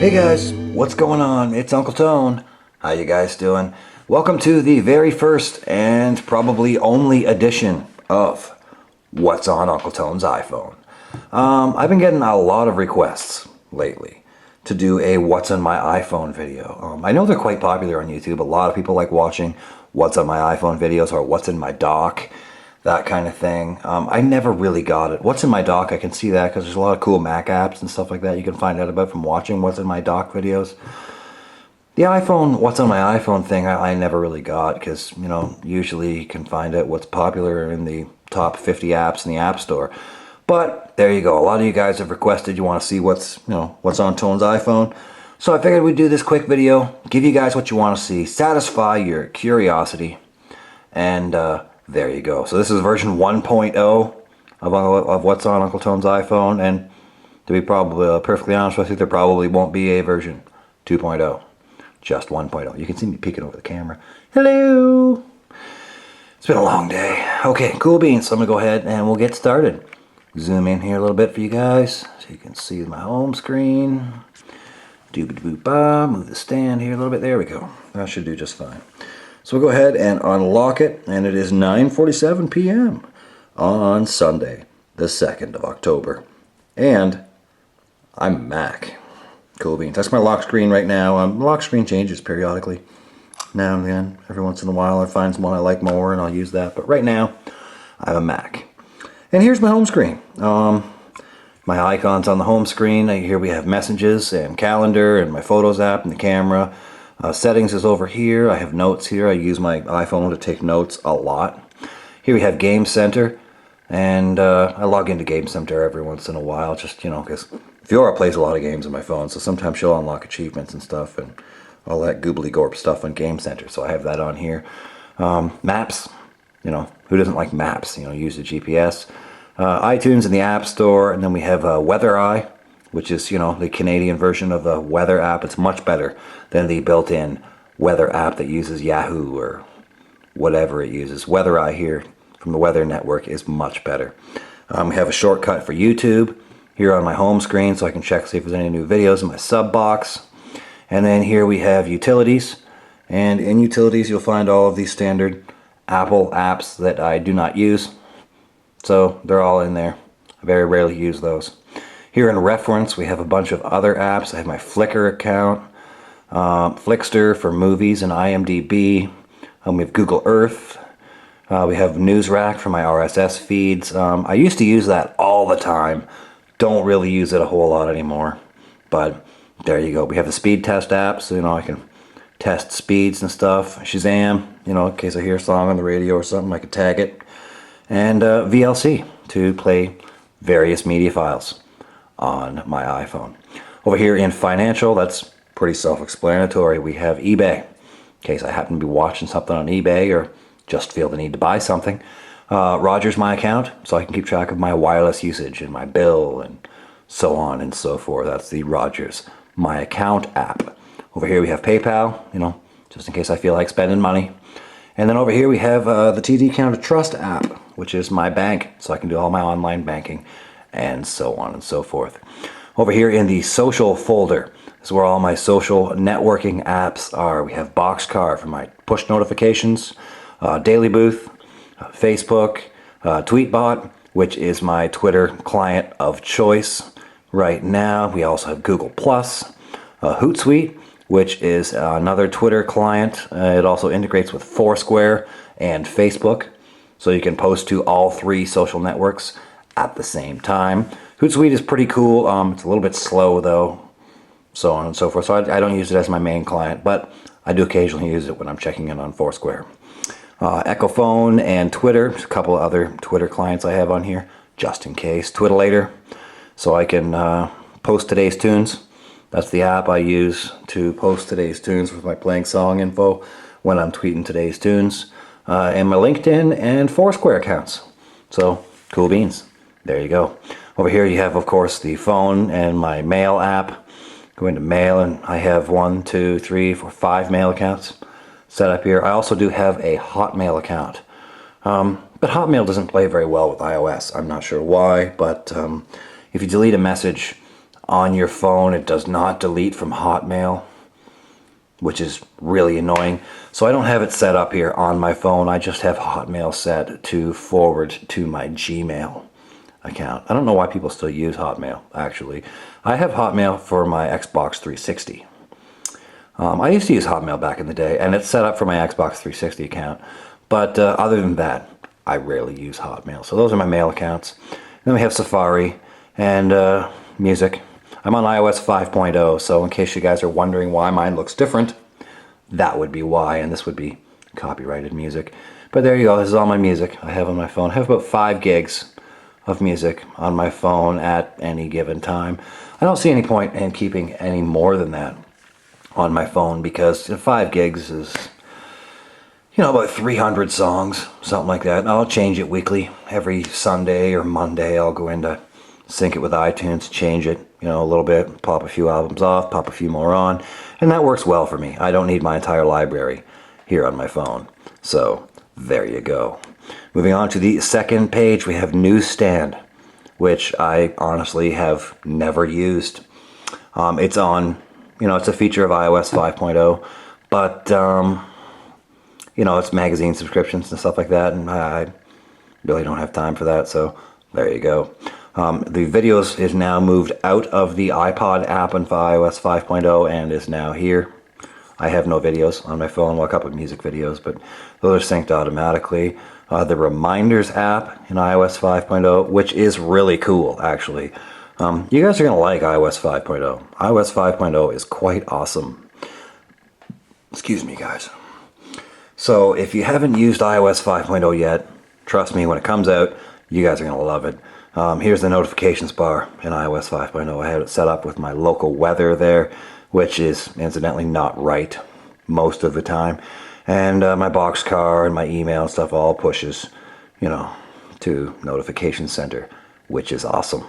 Hey guys, what's going on? It's Uncle Tone. How you guys doing? Welcome to the very first and probably only edition of What's on Uncle Tone's iPhone. I've been getting a lot of requests lately to do a What's on My iPhone video. I know they're quite popular on YouTube. A lot of people like watching What's on My iPhone videos or What's in My dock, that kind of thing. I never really got it. What's in My dock, I can see that because there's a lot of cool Mac apps and stuff like that you can find out about from watching What's in My dock videos. The iPhone, What's on My iPhone thing, I never really got because, you know, usually you can find out what's popular in the top 50 apps in the App Store. But there you go. A lot of you guys have requested you want to see what's on Tone's iPhone. So I figured we'd do this quick video, give you guys what you want to see, satisfy your curiosity, and there you go. So this is version 1.0 of What's on Uncle Tone's iPhone, and to be probably perfectly honest with you, there probably won't be a version 2.0. Just 1.0. You can see me peeking over the camera. Hello! It's been a long day. Okay, cool beans. So I'm going to go ahead and we'll get started. Zoom in here a little bit for you guys so you can see my home screen. Doop-a-doop-ba. Move the stand here a little bit. There we go. That should do just fine. So we'll go ahead and unlock it, and it is 9:47 p.m. on Sunday, the 2nd of October. And I'm Mac. Cool beans. That's my lock screen right now. Lock screen changes periodically. Now and then, every once in a while, I find one I like more and I'll use that. But right now, I have a Mac. And here's my home screen. My icons on the home screen. Here we have messages and calendar and my photos app and the camera. Settings is over here. I have notes here. I use my iPhone to take notes a lot. Here we have Game Center. And I log into Game Center every once in a while, just, you know, because Fiora plays a lot of games on my phone, so sometimes she'll unlock achievements and stuff, and all that goobly-gorp stuff on Game Center, so I have that on here. Maps, you know, who doesn't like maps? You know, use the GPS. iTunes in the App Store, and then we have Weather Eye, which is, you know, the Canadian version of the weather app. It's much better than the built-in weather app that uses Yahoo or whatever it uses. Weather Eye here from the Weather Network is much better. We have a shortcut for YouTube here on my home screen, so I can check, see if there's any new videos in my sub box. And then here we have utilities, and in utilities you'll find all of these standard Apple apps that I do not use, so they're all in there. I very rarely use those. Here in reference we have a bunch of other apps. I have my Flickr account, Flickster for movies, and IMDb. We have Google Earth. We have NewsRack for my RSS feeds. I used to use that all the time. Don't really use it a whole lot anymore, but there you go. We have the speed test app, so, you know, I can test speeds and stuff. Shazam, you know, in case I hear a song on the radio or something, I can tag it. And VLC to play various media files on my iPhone. Over here in financial, that's pretty self-explanatory. We have eBay, in case I happen to be watching something on eBay or just feel the need to buy something. Rogers My Account, so I can keep track of my wireless usage and my bill and so on and so forth. That's the Rogers My Account app. Over here we have PayPal, you know, just in case I feel like spending money. And then over here we have the TD Counter Trust app, which is my bank, so I can do all my online banking and so on and so forth. Over here in the social folder is where all my social networking apps are. We have Boxcar for my push notifications, Daily Booth, Facebook, Tweetbot, which is my Twitter client of choice right now. We also have Google+, Hootsuite, which is another Twitter client. It also integrates with Foursquare and Facebook, so you can post to all three social networks at the same time. Hootsuite is pretty cool. It's a little bit slow though, so on and so forth. So I don't use it as my main client, but I do occasionally use it when I'm checking in on Foursquare. Echophone and Twitter, a couple of other Twitter clients I have on here, just in case. Twitterator, so I can post today's tunes. That's the app I use to post today's tunes with my playing song info when I'm tweeting today's tunes. And my LinkedIn and Foursquare accounts. So, cool beans. There you go. Over here you have, of course, the phone and my mail app. Go into mail, and I have 1, 2, 3, 4, 5 mail accounts set up here. I also do have a Hotmail account. But Hotmail doesn't play very well with iOS. I'm not sure why, but if you delete a message on your phone. It does not delete from Hotmail, which is really annoying. So I don't have it set up here on my phone. I just have Hotmail set to forward to my Gmail account. I don't know why people still use Hotmail, actually. I have Hotmail for my Xbox 360. I used to use Hotmail back in the day, and it's set up for my Xbox 360 account. But other than that, I rarely use Hotmail. So those are my mail accounts. Then we have Safari and music. I'm on iOS 5.0, so in case you guys are wondering why mine looks different, that would be why, and this would be copyrighted music. But there you go, this is all my music I have on my phone. I have about 5 gigs of music on my phone at any given time. I don't see any point in keeping any more than that on my phone because 5 gigs is, about 300 songs, something like that. And I'll change it weekly. Every Sunday or Monday I'll go in to sync it with iTunes, change it, a little bit, pop a few albums off, pop a few more on, and that works well for me. I don't need my entire library here on my phone. So, there you go. Moving on to the second page, we have Newsstand, which I honestly have never used. It's on, it's a feature of iOS 5.0, but, it's magazine subscriptions and stuff like that, and I really don't have time for that, so there you go. The videos is now moved out of the iPod app in iOS 5.0 and is now here. I have no videos on my phone, well, a couple of music videos, but those are synced automatically. The Reminders app in iOS 5.0, which is really cool, actually. You guys are going to like iOS 5.0. iOS 5.0 is quite awesome. Excuse me, guys. So if you haven't used iOS 5.0 yet, trust me, when it comes out, you guys are going to love it. Here's the notifications bar in iOS 5.0. I have it set up with my local weather there, which is incidentally not right most of the time. And my Boxcar and my email and stuff all pushes, to Notification Center, which is awesome.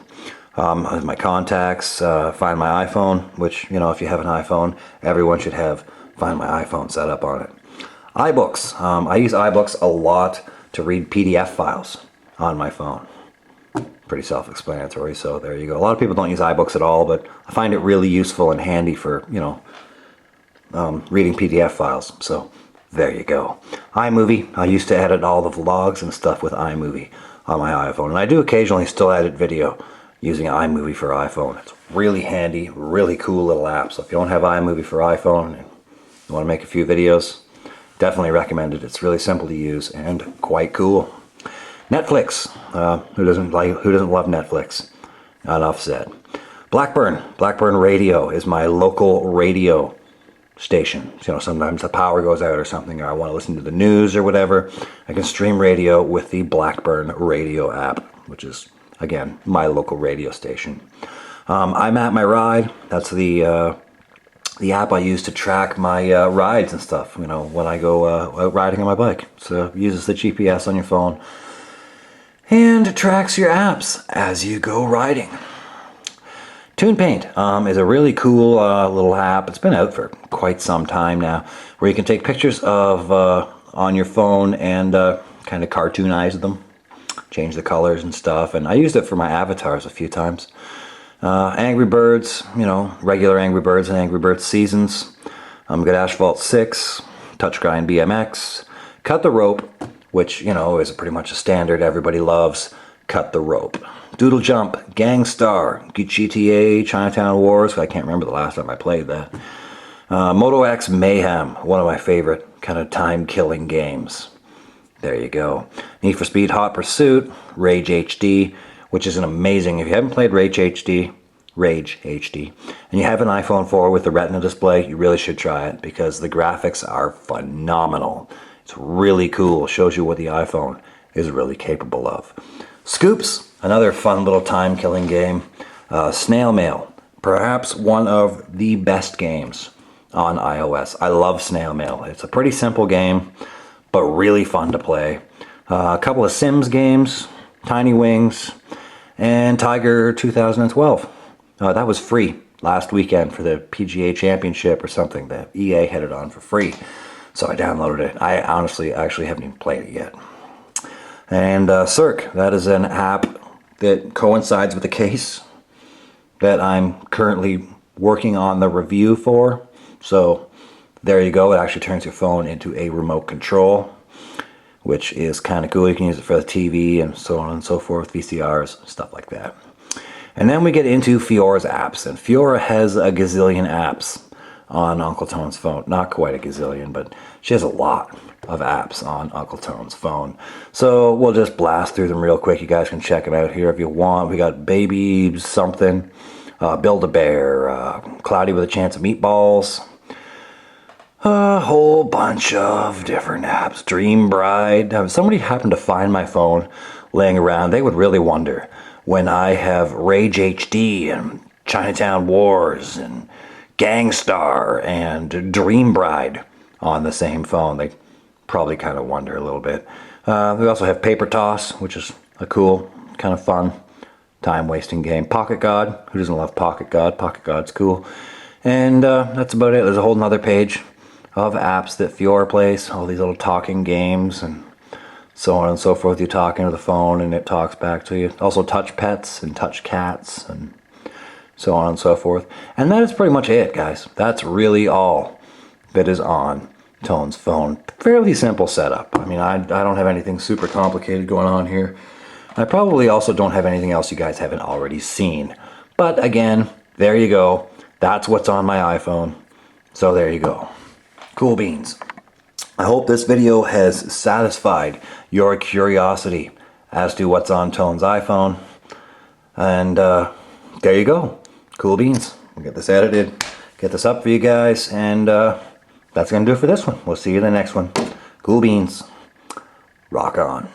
My contacts, Find My iPhone, which, if you have an iPhone, everyone should have Find My iPhone set up on it. iBooks. I use iBooks a lot to read PDF files on my phone. Pretty self-explanatory, so there you go. A lot of people don't use iBooks at all, but I find it really useful and handy for, reading PDF files. So there you go. iMovie. I used to edit all the vlogs and stuff with iMovie on my iPhone, and I do occasionally still edit video using iMovie for iPhone. It's really handy, really cool little app. So if you don't have iMovie for iPhone and you want to make a few videos, definitely recommend it. It's really simple to use and quite cool. Netflix. Who doesn't love Netflix? Enough said. Blackburn Radio is my local radio station. Sometimes the power goes out or something, or I want to listen to the news or whatever. I can stream radio with the Blackburn Radio app, which is, again, my local radio station. I'm at my ride. That's the app I use to track my rides and stuff, when I go out riding on my bike. So it uses the GPS on your phone and tracks your apps as you go riding. TunePaint is a really cool little app. It's been out for quite some time now, where you can take pictures of on your phone and kind of cartoonize them, change the colors and stuff. And I used it for my avatars a few times. Angry Birds, regular Angry Birds and Angry Birds Seasons. Got Asphalt 6, Touchgrind BMX, Cut the Rope, which, is pretty much a standard everybody loves. Cut the Rope. Doodle Jump, Gangstar, GTA, Chinatown Wars. I can't remember the last time I played that. Moto X Mayhem, one of my favorite kind of time-killing games. There you go. Need for Speed Hot Pursuit, Rage HD, which is an amazing, if you haven't played Rage HD, and you have an iPhone 4 with the Retina display, you really should try it because the graphics are phenomenal. It's really cool. Shows you what the iPhone is really capable of. Scoops, another fun little time-killing game. Snail Mail, perhaps one of the best games on iOS. I love Snail Mail. It's a pretty simple game, but really fun to play. A couple of Sims games, Tiny Wings, and Tiger 2012. That was free last weekend for the PGA Championship or something. The EA had it on for free. So I downloaded it. I honestly actually haven't even played it yet. And Cirque, that is an app that coincides with the case. that I'm currently working on the review for. So there you go. It actually turns your phone into a remote control, which is kind of cool. You can use it for the TV and so on and so forth, VCRs, stuff like that. And then we get into Fiora's apps, and Fiora has a gazillion apps on Uncle Tone's phone. Not quite a gazillion, but she has a lot of apps on Uncle Tone's phone. So we'll just blast through them real quick. You guys can check them out here if you want. We got Baby something, Build-A-Bear, Cloudy with a Chance of Meatballs, a whole bunch of different apps. Dream Bride. If somebody happened to find my phone laying around, they would really wonder when I have Rage HD and Chinatown Wars and Gangstar and Dream Bride on the same phone. They probably kind of wonder a little bit. We also have Paper Toss, which is a cool, kind of fun, time-wasting game. Pocket God. Who doesn't love Pocket God? Pocket God's cool. And that's about it. There's a whole nother page of apps that Fiora plays. All these little talking games and so on and so forth. You talk into the phone and it talks back to you. Also touch pets and touch cats and so on and so forth. And that is pretty much it, guys. That's really all that is on Tone's phone. Fairly simple setup. I mean, I don't have anything super complicated going on here. I probably also don't have anything else you guys haven't already seen. But again, there you go. That's what's on my iPhone. So there you go. Cool beans. I hope this video has satisfied your curiosity as to what's on Tone's iPhone. And there you go. Cool beans. We'll get this edited, get this up for you guys, and that's going to do it for this one. We'll see you in the next one. Cool beans. Rock on.